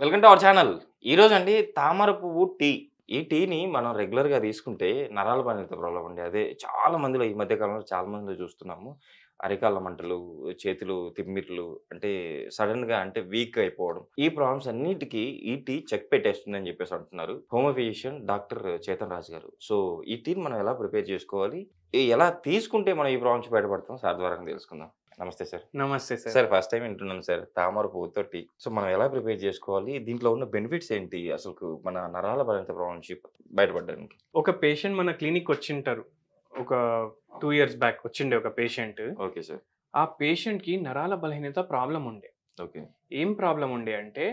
Welcome to our channel. ఈరోజు అండి తామర పువ్వు టీ. ఈ టీని మనం రెగ్యులర్‌గా తీసుకుంటే నరాల బలహీనత ప్రాబ్లమ్ అండి. అదే చాలా మందిలో ఈ మధ్య కాలంలో చాలా మందిలో చూస్తున్నాము. అరికాళ్ళ మంటలు, చేతులు తిమ్మిర్లు అంటే సడెన్‌గా అంటే వీక్ అయిపోవడం. ఈ ప్రాబ్లమ్స్ అన్నిటికి ఈ టీ చెక్ పెట్టేస్తుందని చెప్పేసి అంటున్నారు. Homeo physician doctor Chetan Raj గారు. సో, ఈ టీని మనం ఎలా ప్రిపేర్ చేసుకోవాలి? ఎలా తీసుకుంటే మనం ఈ ప్రాబ్లమ్ నుంచి బయటపడతాం? సార్ ద్వారా తెలుసుకుందాం. నమస్తే సార్. నమస్తే సార్. సార్ ఫస్ట్ టైమ్ వింటున్నాను సార్. తామర పువ్వుతో టీ. సో, మనం ఎలా ప్రిపేర్ చేసుకోవాలి? దీంట్లో ఉన్న బెనిఫిట్స్ ఏంటి? అసలుకు మన నరాల బలహీనత ప్రాబ్లమ్ నుంచి బయటపడడానికి? ఒక పేషెంట్ మన క్లినిక్ వచ్చింటారు. ఒక 2 ఇయర్స్ బ్యాక్ వచ్చిండే ఒక పేషెంట్. Okay sir. ఆ పేషెంట్‌కి నరాల బలహీనత ప్రాబ్లమ్ ఉండే. ఓకే. ఏం ప్రాబ్లమ్ ఉండే అంటే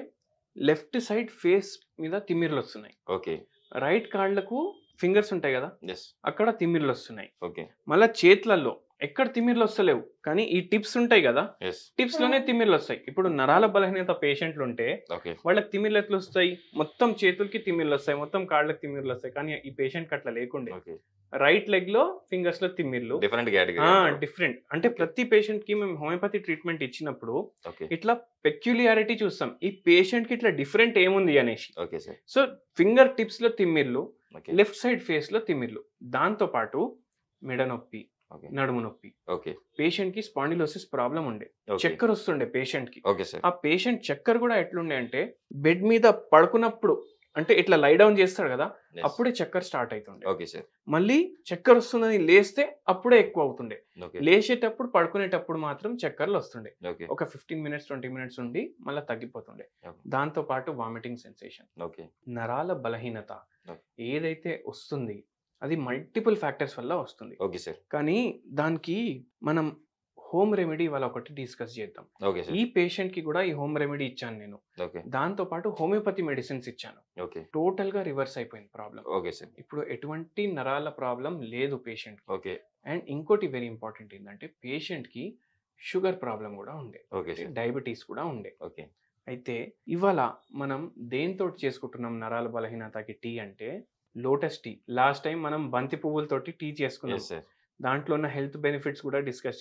లెఫ్ట్ సైడ్ ఫేస్ మీద తిమ్మిర్లొస్తున్నాయి. ఓకే. రైట్ కాళ్ళకు ఫింగర్స్ ఉంటాయి గదా! యెస్. అక్కడ తిమ్మిర్లొస్తున్నాయి. ఓకే. మళ్ళా చేతులలో ఎక్కడ తిమ్మిర్లొస్తలేవు. కానీ ఈ టిప్స్ ఉంటాయి గదా! యెస్. టిప్స్‌లోనే తిమ్మిర్లొస్తాయి. ఇప్పుడు నరాల బలహీనత పేషెంట్లుంటే ఓకే. వాళ్ళకి తిమ్మిర్లు ఎట్లొస్తాయి? మొత్తం చేతులకి తిమ్మిర్లొస్తాయి. మొత్తం కాళ్ళకి తిమ్మిర్లొస్తాయి. కానీ ఈ పేషెంట్‌కి అట్లా లేకుండే. ఓకే. రైట్ లెగ్‌లో, ఫింగర్స్‌లో తిమ్మిర్లు. Different category. డిఫరెంట్. అంటే ప్రతి పేషెంట్‌కి మేము హోమియోపతి ట్రీట్మెంట్ ఇచ్చినప్పుడు ఓకే. ఇట్లా పెక్యులియారిటీ చూస్తాం. ఈ పేషెంట్‌కి ఇట్లా డిఫరెంట్ ఏముంది అనేసి. Okay sir. సో, ఫింగర్ టిప్స్‌లో తిమ్మిర్లు, ఓకే. లెఫ్ట్ సైడ్ ఫేస్‌లో తిమ్మిర్లు. దాంతో పాటు మెడ నొప్పి, ఓకే. నడుము నొప్పి. ఓకే. పేషెంట్‌కి స్పాండిలోసిస్ ప్రాబ్లమ్ ఉండే. ఓకే. చక్కర వస్తుండే పేషెంట్‌కి. Okay sir. ఆ పేషెంట్ చక్కర కూడా ఎట్లుండే అంటే బెడ్ మీద పడుకున్నప్పుడు అంటే ఇట్లా లై డౌన్ చేస్తాడు కదా! యెస్. అప్పుడే చక్కర స్టార్ట్ అయితుండే. Okay sir. మళ్ళీ చక్కర వస్తుందని లేస్తే అప్పుడే ఎక్కువ అవుతుండే. ఓకే. లేచేటప్పుడు పడుకునేటప్పుడు మాత్రం చక్కర్లు వస్తుండే. ఓకే. ఒక 15 మినిట్స్ 20 మినిట్స్ ఉండి మళ్ళీ తగ్గిపోతుండే. ఓకే. దాంతో పాటు వామిటింగ్ సెన్సేషన్. ఓకే. నరాల బలహీనత ఓకే. ఏదైతే వస్తుంది అది మల్టిపుల్ ఫ్యాక్టర్స్ వల్ల వస్తుంది. Okay sir. కానీ దానికి మనం హోమ్ రెమెడీ ఇవాళ ఒకటి డిస్కస్ చేద్దాం. Okay sir. ఈ పేషెంట్‌కి కూడా ఈ హోమ్ రెమెడీ ఇచ్చాను నేను. ఓకే. దాంతో పాటు హోమియోపతి మెడిసిన్స్ ఇచ్చాను. ఓకే. టోటల్‌గా రివర్స్ అయిపోయింది ప్రాబ్లమ్. Okay sir. ఇప్పుడు ఎటువంటి నరాల ప్రాబ్లమ్ లేదు పేషెంట్‌కి. ఓకే. అండ్ ఇంకోటి వెరీ ఇంపార్టెంట్ ఏంటంటే పేషెంట్‌కి షుగర్ ప్రాబ్లమ్ కూడా ఉండే. Okay sir. డయాబెటీస్ కూడా ఉండే. ఓకే. అయితే ఇవాళ మనం దేనితోటి చేసుకుంటున్నాం నరాల బలహీనతకి టీ అంటే లోటస్ టీ. లాస్ట్ టైం మనం బంతి పువ్వులతోటి టీ చేసుకున్నాం. Yes sir. దాంట్లో ఉన్న హెల్త్ బెనిఫిట్స్ కూడా డిస్కస్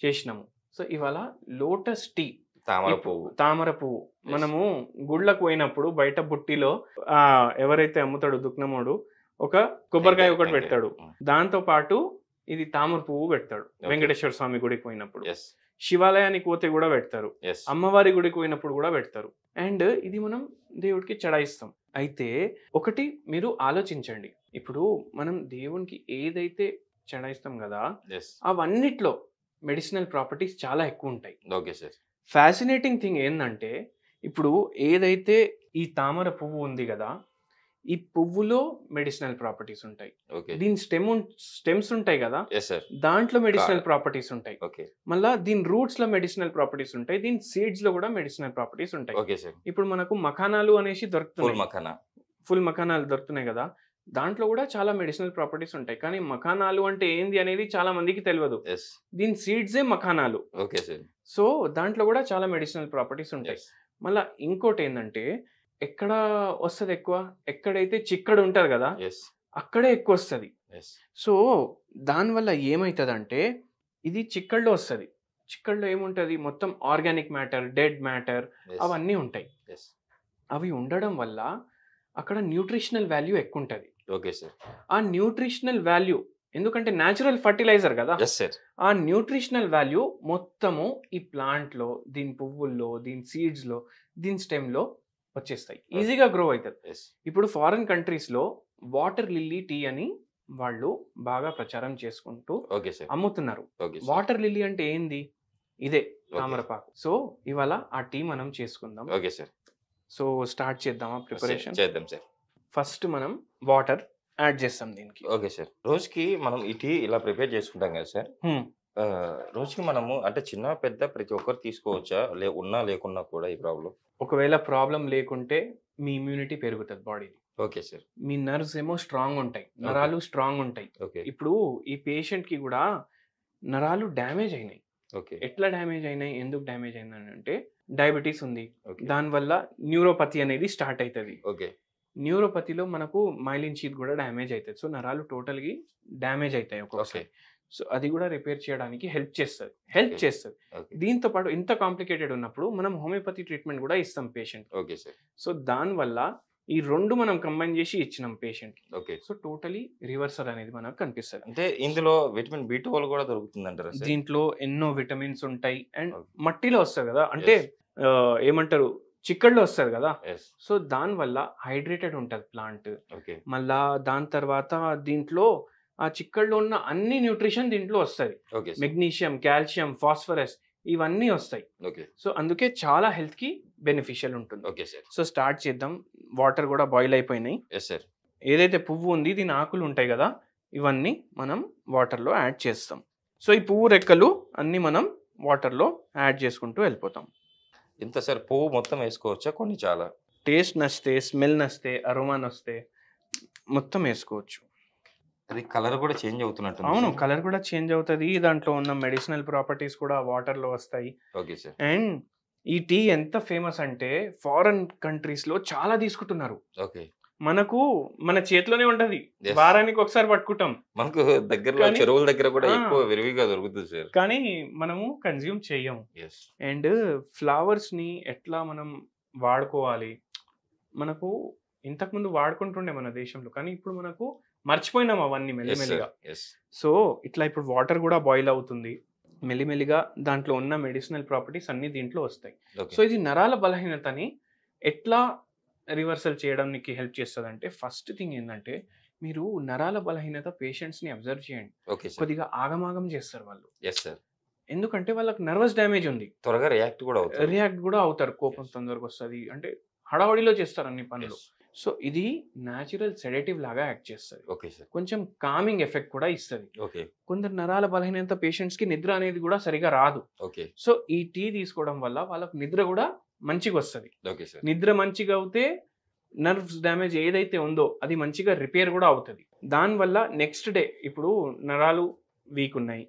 చేసినాము. సో ఇవాళ లోటస్ టీ, తామర పువ్వు. తామర పువ్వు. Yes. మనము గుళ్ళకు పోయినప్పుడు బయట బుట్టిలో ఎవరైతే అమ్ముతాడు దుక్నమోడు ఒక కొబ్బరికాయ ఒకటి పెడతాడు. దాంతో పాటు ఇది తామర పువ్వు పెడతాడు. Okay. వెంకటేశ్వర స్వామి గుడికి పోయినప్పుడు. యెస్. శివాలయానికి పోతే కూడా పెడతారు. యెస్. అమ్మవారి గుడికి పోయినప్పుడు కూడా పెడతారు. అండ్ ఇది మనం దేవుడికి చడాయిస్తాం. అయితే ఒకటి మీరు ఆలోచించండి. ఇప్పుడు మనం దేవునికి ఏదైతే చడాయిస్తాం కదా యెస్. అవన్నిట్లో మెడిసినల్ ప్రాపర్టీస్ చాలా ఎక్కువ ఉంటాయి. Okay sir. ఫ్యాసినేటింగ్ థింగ్ ఏందంటే ఇప్పుడు ఏదైతే ఈ తామర పువ్వు ఉంది కదా ఈ పువ్వులో మెడిసినల్ ప్రాపర్టీస్ ఉంటాయి. ఓకే. దీని స్టెమ్స్ ఉంటాయి కదా యెస్ సార్. దాంట్లో మెడిసినల్ ప్రాపర్టీస్ ఉంటాయి. ఓకే. మళ్ళా దీని రూట్స్ లో మెడిసినల్ ప్రాపర్టీస్ ఉంటాయి. దీని సీడ్స్ లో కూడా మెడిసినల్ ప్రాపర్టీస్ ఉంటాయి. Okay sir. ఇప్పుడు మనకు మఖానాలు అనేసి ఫుల్ దొరుకుతున్నాయి. మఖానా. ఫుల్ మఖానాలు దొరుకుతున్నాయి కదా దాంట్లో కూడా చాలా మెడిసినల్ ప్రాపర్టీస్ ఉంటాయి. కానీ మఖానాలు అంటే ఏంది అనేది చాలా మందికి తెలియదు. యెస్. దీని సీడ్సే మఖానాలు. Okay sir. సో దాంట్లో కూడా చాలా మెడిసినల్ ప్రాపర్టీస్ ఉంటాయి. యెస్. మళ్ళా ఇంకోటి ఏంటంటే ఎక్కడ వస్తుంది ఎక్కువ, ఎక్కడైతే చిక్కడు ఉంటుంది కదా యెస్. అక్కడే ఎక్కువ వస్తుంది. యెస్. సో దానివల్ల ఏమవుతుందంటే ఇది చిక్కల్లో వస్తుంది. చిక్కల్లో ఏముంటుంది మొత్తం organic matter, dead matter yes. అవన్నీ ఉంటాయి. యెస్. అవి ఉండడం వల్ల అక్కడ న్యూట్రిషనల్ వాల్యూ ఎక్కువ ఉంటుంది. Okay sir. ఆ న్యూట్రిషనల్ వాల్యూ ఎందుకంటే న్యాచురల్ ఫర్టిలైజర్ కదా యెస్ సార్. ఆ న్యూట్రిషనల్ వాల్యూ మొత్తము ఈ ప్లాంట్లో, దీని పువ్వుల్లో, దీని సీడ్స్లో, దీని స్టెమ్లో వచ్చేస్తాయి. ఈజీగా గ్రో అవుతుంది. యెస్. ఇప్పుడు ఫారిన్ కంట్రీస్లో వాటర్ లిల్లీ టీ అని వాళ్ళు బాగా ప్రచారం చేసుకుంటూ ఓకే సార్. అమ్ముతున్నారు. Okay sir. వాటర్ లిల్లీ అంటే ఏంది? ఇదే ఓకే. తామరపాకు. సో ఇవాళ ఆ టీ మనం చేసుకుందాం. Okay sir. సో స్టార్ట్ చేద్దామా ప్రిపరేషన్? చేద్దాం సార్. ఫస్ట్ మనం వాటర్ యాడ్ చేస్తాం దీనికి. Okay sir. రోజుకి మనం ఈ టీ ఇలా ప్రిపేర్ చేసుకుంటాం కదా సార్. రోజుకి మనము అంటే చిన్న పెద్ద ప్రతి ఒక్కరు తీసుకోవచ్చా? ఉన్నా లేకున్నా కూడా ఈ ప్రాబ్లం? ఒకవేళ ప్రాబ్లం లేకుంటే మీ ఇమ్యూనిటీ పెరుగుతుంది బాడీ. Okay sir. మీ నర్వ్స్ ఏమో స్ట్రాంగ్ ఉంటాయి, నరాలు స్ట్రాంగ్ ఉంటాయి. ఓకే. ఇప్పుడు ఈ పేషెంట్ కి కూడా నరాలు డ్యామేజ్ అయినాయి. ఓకే. ఎట్లా డ్యామేజ్ అయినాయి, ఎందుకు డ్యామేజ్ అయిందని అంటే డయాబెటీస్ ఉంది. ఓకే. దానివల్ల న్యూరోపతి అనేది స్టార్ట్ అవుతుంది. ఓకే. న్యూరోపతిలో మనకు మైలిన్ షీత్ కూడా డ్యామేజ్ అవుతుంది. సో నరాలు టోటల్గా డ్యామేజ్ అవుతాయి ఒక్కొక్కసారి. సో అది కూడా రిపేర్ చేయడానికి హెల్ప్ చేస్తుంది ఓకే. ఓకే. దీంతో పాటు ఇంత కాంప్లికేటెడ్ ఉన్నప్పుడు మనం హోమియోపతి ట్రీట్మెంట్ కూడా ఇస్తాం పేషెంట్. Okay sir. సో దానివల్ల ఈ 2 మనం కంబైన్ చేసి ఇచ్చినాం పేషెంట్‌కి. ఓకే. సో టోటలీ రివర్సల్ అనేది మనకు కనిపిస్తది. అంటే ఇందులో విటమిన్ B12 కూడా దొరుకుతుందంటారా సార్? దీంట్లో ఎన్నో విటమిన్స్ ఉంటాయి. And okay. మట్టిలో వస్తది కదా! అంటే యెస్. ఏమంటారు చిక్కడిలో వస్తది కదా! యెస్. సో దానివల్ల హైడ్రేటెడ్ ఉంటది ప్లాంట్. ఓకే. మళ్ళా దాని తర్వాత దీంట్లో ఆ చిక్కడిలో ఉన్న అన్ని న్యూట్రిషన్ దీంట్లో వస్తది. Okay sir. Magnesium, calcium, phosphorus ఇవన్నీ వస్తాయి. ఓకే. సో అందుకే చాలా హెల్త్‌కి బెనిఫిషియల్ ఉంటుంది. Okay sir. సో స్టార్ట్ చేద్దాం. వాటర్ కూడా బాయిల్ అయిపోయినాయి. Yes sir. ఏదైతే పువ్వు ఉంది దీని ఆకులు ఉంటాయి కదా! ఇవన్నీ మనం వాటర్‌లో యాడ్ చేస్తాం. సో ఈ పువ్వు రెక్కలు అన్నీ మనం వాటర్‌లో యాడ్ చేసుకుంటూ వెళ్ళిపోతాం. ఎంత సార్? పువ్వు మొత్తం వేసుకోవచ్చా? కొన్ని చాలా? టేస్ట్ నచ్చితే, స్మెల్ నచ్చితే, అరోమా నచ్చితే మొత్తం వేసుకోవచ్చు. అది కలర్ కూడా చేంజ్ అవుతున్నట్టుంది అవును. సార్. కలర్ కూడా చేంజ్ అవుతది. దాంట్లో ఉన్న మెడిసినల్ ప్రాపర్టీస్ కూడా వాటర్‌లో వస్తాయి. Okay sir. అండ్ ఈ టీ ఎంత ఫేమస్ అంటే ఫారెన్ కంట్రీస్‌లో చాలా తీసుకుంటున్నారు. ఓకే. మనకు మన చేతిలోనే ఉంటది. యెస్. వారానికి ఒకసారి పట్టుకుంటాం. మనకు దగ్గరలో కానీ చెరువుల దగ్గర కూడా ఆ! ఎక్కువ విరివిగా దొరుకుతుంది సార్. కానీ మనము కన్జ్యూమ్ చెయ్యము. యెస్. అండ్ ఫ్లవర్స్‌ని ఎట్లా మనం వాడుకోవాలి? మనకు ఇంతకుముందు వాడుకుంటుండే మన దేశంలో. కానీ ఇప్పుడు మనకు మర్చిపోయినాం అవన్నీ యెస్ మెల్లిమెల్లిగా. సార్. యెస్. సో ఇట్లా ఇప్పుడు వాటర్ కూడా బాయిల్ అవుతుంది. మెల్లిమెల్లిగా దాంట్లో ఉన్న మెడిసినల్ ప్రాపర్టీస్ అన్నీ దీంట్లో వస్తాయి. ఓకే. సో ఇది నరాల బలహీనతని ఎట్లా రివర్సల్ చేయడానికి హెల్ప్ చేస్తదంటే ఫస్ట్ థింగ్ ఏందంటే మీరు నరాల బలహీనత పేషెంట్స్‌ని అబ్జర్వ్ చేయండి. Okay sir. కొద్దిగా ఆగమాగం చేస్తారు వాళ్ళు. Yes sir. ఎందుకంటే వాళ్ళకి నర్వస్ డ్యామేజ్ ఉంది. త్వరగా రియాక్ట్ కూడా అవుతారు. రియాక్ట్ కూడా అవుతారు. కోపం తొందరగా వస్తది. అంటే హడావుడిలో చేస్తారు అన్ని పనులు. యెస్. సో ఇది న్యాచురల్ సెడేటివ్ లాగా యాక్ట్ చేస్తది. Okay sir. కొంచెం కామింగ్ ఎఫెక్ట్ కూడా ఇస్తది. ఓకే. కొందరు నరాల బలహీనత పేషెంట్స్‌కి నిద్ర అనేది కూడా సరిగా రాదు. ఓకే. సో ఈ టీ తీసుకోవడం వల్ల వాళ్ళకి నిద్ర కూడా మంచిగా వస్తది. Okay sir. నిద్ర మంచిగా అవుతే నర్వ్స్ డ్యామేజ్ ఏదైతే ఉందో అది మంచిగా రిపేర్ కూడా అవుతది. దానివల్ల నెక్స్ట్ డే ఇప్పుడు నరాలు వీక్ ఉన్నాయి.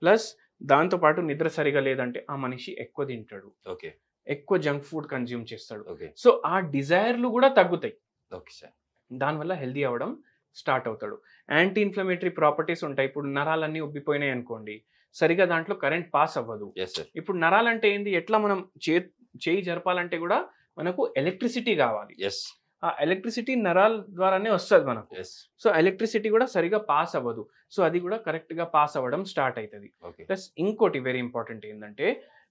ప్లస్ దాంతో పాటు నిద్ర సరిగా లేదంటే ఆ మనిషి ఎక్కువ తింటాడు. ఓకే. ఎక్కువ జంక్ ఫుడ్ కన్జ్యూమ్ చేస్తాడు. ఓకే. సో ఆ డిజైర్‌లు కూడా తగ్గుతాయి. Okay sir. దానివల్ల హెల్తీ అవ్వడం స్టార్ట్ అవుతాడు. యాంటీ ఇన్‌ఫ్లమేటరీ ప్రాపర్టీస్ ఉంటాయి. ఇప్పుడు నరాలన్నీ ఉబ్బిపోయినాయి అనుకోండి. సరిగా దాంట్లో కరెంట్ పాస్ అవ్వదు. Yes sir. ఇప్పుడు నరాలంటే ఏంది? ఎట్లా మనం చేయి జరపాలంటే కూడా మనకు ఎలక్ట్రిసిటీ కావాలి. యెస్. ఆ ఎలక్ట్రిసిటీ నరాల ద్వారానే వస్తది మనకు. యెస్. సో ఎలక్ట్రిసిటీ కూడా సరిగా పాస్ అవ్వదు. సో అది కూడా కరెక్ట్‌గా పాస్ అవ్వడం స్టార్ట్ అయితది. ఓకే. ప్లస్ ఇంకోటి వెరీ ఇంపార్టెంట్ ఏందంటే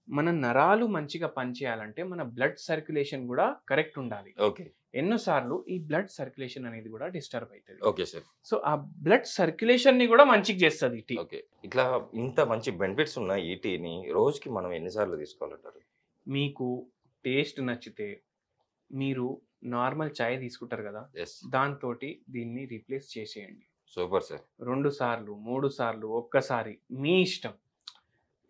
మన నరాలు మంచిగా పనిచేయాలంటే మన బ్లడ్ సర్క్యులేషన్ కూడా కరెక్ట్ ఉండాలి. ఓకే. ఎన్నో సార్లు ఈ బ్లడ్ సర్క్యులేషన్ అనేది కూడా డిస్టర్బ్ అయితది. Okay sir. సో ఆ బ్లడ్ సర్క్యులేషన్‌ని కూడా మంచిగా చేస్తది ఈ టీ. ఓకే. ఇట్లా ఇంత మంచి బెనిఫిట్స్ ఉన్న ఈ టీని రోజుకి మనం ఎన్ని సార్లు తీసుకోవాలంటారు? మీకు టేస్ట్ నచ్చితే మీరు నార్మల్ చాయ్ తీసుకుంటారు కదా! యెస్. దాంతోటి దీన్ని రీప్లేస్ చేసేయండి. Super sir. 2 సార్లు, 3 సార్లు, ఒక్కసారి మీ ఇష్టం.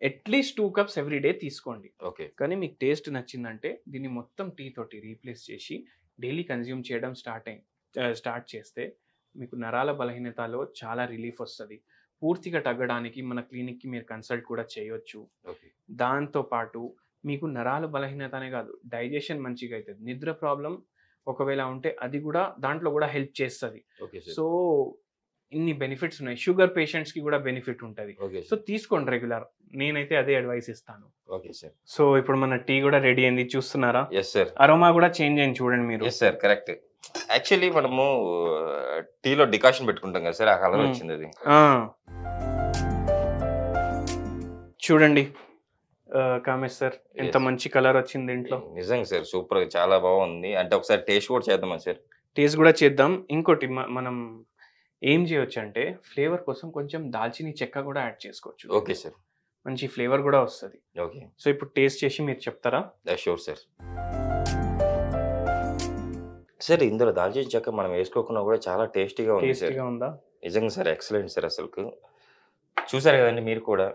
అట్‌లీస్ట్ 2 కప్స్ ఎవ్రీ డే తీసుకోండి. ఓకే. కానీ మీకు టేస్ట్ నచ్చిందంటే దీన్ని మొత్తం టీ తోటి రీప్లేస్ చేసి డైలీ కన్జ్యూమ్ చేయడం స్టార్ట్ చేస్తే మీకు నరాల బలహీనతలో చాలా రిలీఫ్ వస్తది. పూర్తిగా తగ్గడానికి మన క్లినిక్‌కి మీరు కన్సల్ట్ కూడా చేయొచ్చు. ఓకే. దాంతో పాటు మీకు నరాల బలహీనత అనే కాదు డైజెషన్ మంచిగా అయితది. నిద్ర ప్రాబ్లమ్ ఒకవేళ ఉంటే అది కూడా దాంట్లో కూడా హెల్ప్ చేస్తది. Okay sir. సో ఇన్ని బెనిఫిట్స్ ఉన్నాయి. షుగర్ పేషెంట్స్‌కి కూడా బెనిఫిట్ ఉంటది. Okay so sir. తీసుకోండి రెగ్యులర్. నేనైతే అదే అడ్వైస్ ఇస్తాను. Okay sir. సో ఇప్పుడు మన టీ కూడా రెడీ అయింది చూస్తున్నారా? Yes sir. అరోమా కూడా చేంజ్ అయింది చూడండి మీరు. Yes sir. కరెక్ట్. యాక్చువల్లీ మనము టీలో డికాషన్ పెట్టుకుంటాం కదా సార్. ఆ కలర్ హ్మ్. వచ్చింది అది. ఆ! చూడండి కామేష్ సార్ ఎంత యెస్. మంచి కలర్ వచ్చింది దీంట్లో. నిజంగా సార్ సూపర్‌గా చాలా బాగుంది. అంటే ఒకసారి టేస్ట్ కూడా చేద్దామా సార్? టేస్ట్ కూడా చేద్దాం. ఇంకోటి మనం ఏం చేయొచ్చంటే ఫ్లేవర్ కోసం కొంచెం దాల్చిని చెక్క కూడా యాడ్ చేసుకోవచ్చు. Okay sir. మంచి ఫ్లేవర్ కూడా వస్తది. ఓకే. సో ఇప్పుడు టేస్ట్ చేసి మీరు చెప్తారా? Sure sir. సార్ ఇందులో దాల్చిన చెక్క మనం వేసుకోకుండా కూడా చాలా టేస్టీగా ఉంది సార్. టేస్టీగా ఉందా? నిజంగా సార్ ఎక్సలెంట్ సార్ అసలుకు. చూసారు కదండీ మీరు కూడా.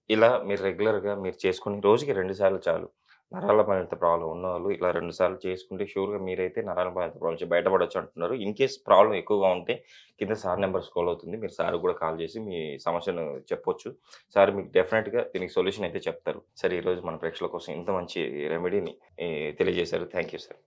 ఇలా మీరు రెగ్యులర్‌గా మీరు చేసుకొని రోజుకి 2 సార్లు చాలు. నరాల బలహీనత ప్రాబ్లమ్ ఉన్నవాళ్ళు ఇలా 2 సార్లు చేసుకుంటే షూర్‌గా మీరైతే నరాల బలహీనత ప్రాబ్లమ్ నుంచి బయటపడొచ్చు అంటున్నారు. ఇన్ కేస్ ప్రాబ్లమ్ ఎక్కువగా ఉంటే కింద సార్ నెంబర్ స్క్రోల్ అవుతుంది. మీరు సార్‌కి కూడా కాల్ చేసి మీ సమస్యను చెప్పొచ్చు. సార్ మీకు డెఫినిట్‌గా దీనికి సొల్యూషన్ అయితే చెప్తారు. సార్ ఈరోజు మన ప్రేక్షకుల కోసం ఇంత మంచి రెమెడీని తెలియజేశారు. Thank you sir.